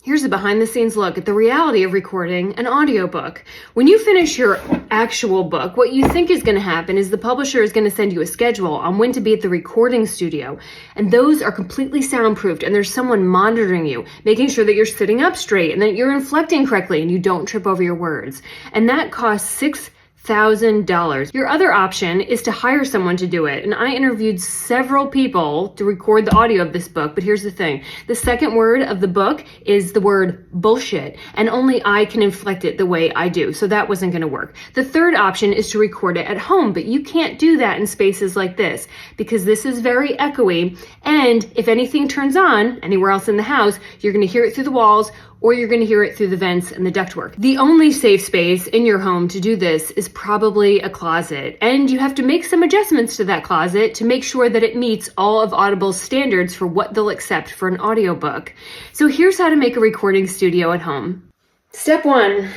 Here's a behind-the-scenes look at the reality of recording an audiobook. When you finish your actual book, what you think is going to happen is the publisher is going to send you a schedule on when to be at the recording studio. And those are completely soundproofed, and there's someone monitoring you, making sure that you're sitting up straight and that you're inflecting correctly and you don't trip over your words. And that costs $6,000. Your other option is to hire someone to do it. And I interviewed several people to record the audio of this book, but here's the thing. The second word of the book is the word bullshit, and only I can inflect it the way I do. So that wasn't going to work. The third option is to record it at home, but you can't do that in spaces like this because this is very echoey. And if anything turns on anywhere else in the house, you're going to hear it through the walls, or you're going to hear it through the vents and the ductwork. The only safe space in your home to do this is probably a closet, and you have to make some adjustments to that closet to make sure that it meets all of Audible's standards for what they'll accept for an audiobook. So here's how to make a recording studio at home. Step 1.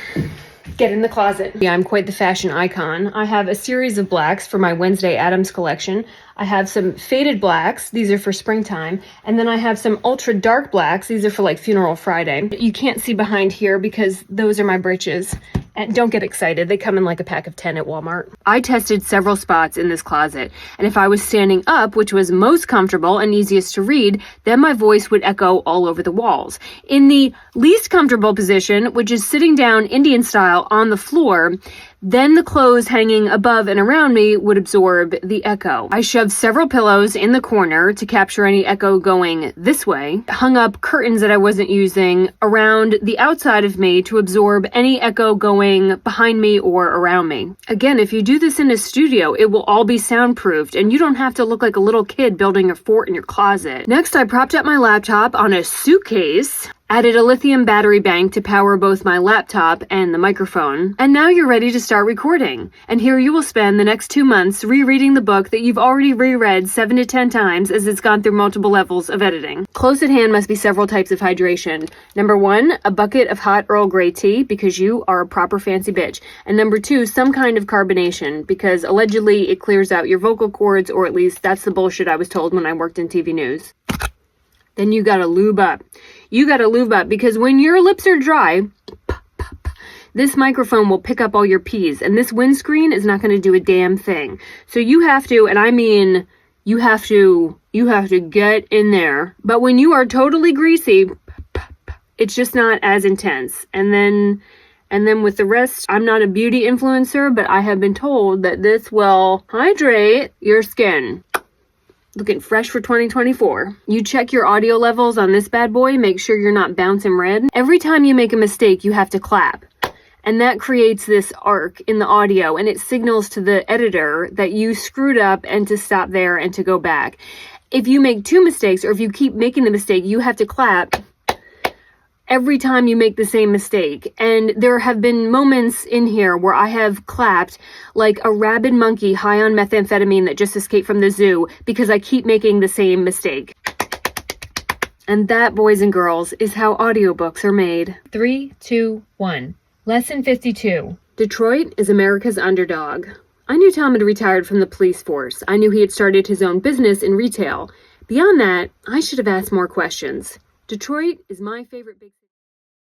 Get in the closet. Yeah, I'm quite the fashion icon. I have a series of blacks for my Wednesday Addams collection. I have some faded blacks. These are for springtime. And then I have some ultra dark blacks. These are for like Funeral Friday. You can't see behind here because those are my breeches. And don't get excited. They come in like a pack of 10 at Walmart. I tested several spots in this closet. And if I was standing up, which was most comfortable and easiest to read, then my voice would echo all over the walls. In the least comfortable position, which is sitting down Indian style on the floor, then the clothes hanging above and around me would absorb the echo. I shoved several pillows in the corner to capture any echo going this way, hung up curtains that I wasn't using around the outside of me to absorb any echo going behind me or around me. Again, if you do this in a studio, it will all be soundproofed and you don't have to look like a little kid building a fort in your closet. Next, I propped up my laptop on a suitcase, added a lithium battery bank to power both my laptop and the microphone, and now you're ready to start recording. And here you will spend the next 2 months rereading the book that you've already reread 7 to 10 times as it's gone through multiple levels of editing. Close at hand must be several types of hydration. Number 1, a bucket of hot Earl Grey tea because you are a proper fancy bitch. And number 2, some kind of carbonation because allegedly it clears out your vocal cords, or at least that's the bullshit I was told when I worked in TV news. Then you gotta lube up. You gotta lube up because when your lips are dry, this microphone will pick up all your pees, and this windscreen is not gonna do a damn thing. So you have to, and I mean, you have to get in there. But when you are totally greasy, it's just not as intense. And then with the rest, I'm not a beauty influencer, but I have been told that this will hydrate your skin. Looking fresh for 2024. You check your audio levels on this bad boy, make sure you're not bouncing red. Every time you make a mistake, you have to clap. And that creates this arc in the audio, and it signals to the editor that you screwed up and to stop there and to go back. If you make 2 mistakes, or if you keep making the mistake, you have to clap every time you make the same mistake. And there have been moments in here where I have clapped like a rabid monkey high on methamphetamine that just escaped from the zoo because I keep making the same mistake. And that, boys and girls, is how audiobooks are made. 3, 2, 1. Lesson 52. Detroit is America's underdog. I knew Tom had retired from the police force. I knew he had started his own business in retail. Beyond that, I should have asked more questions. Detroit is my favorite big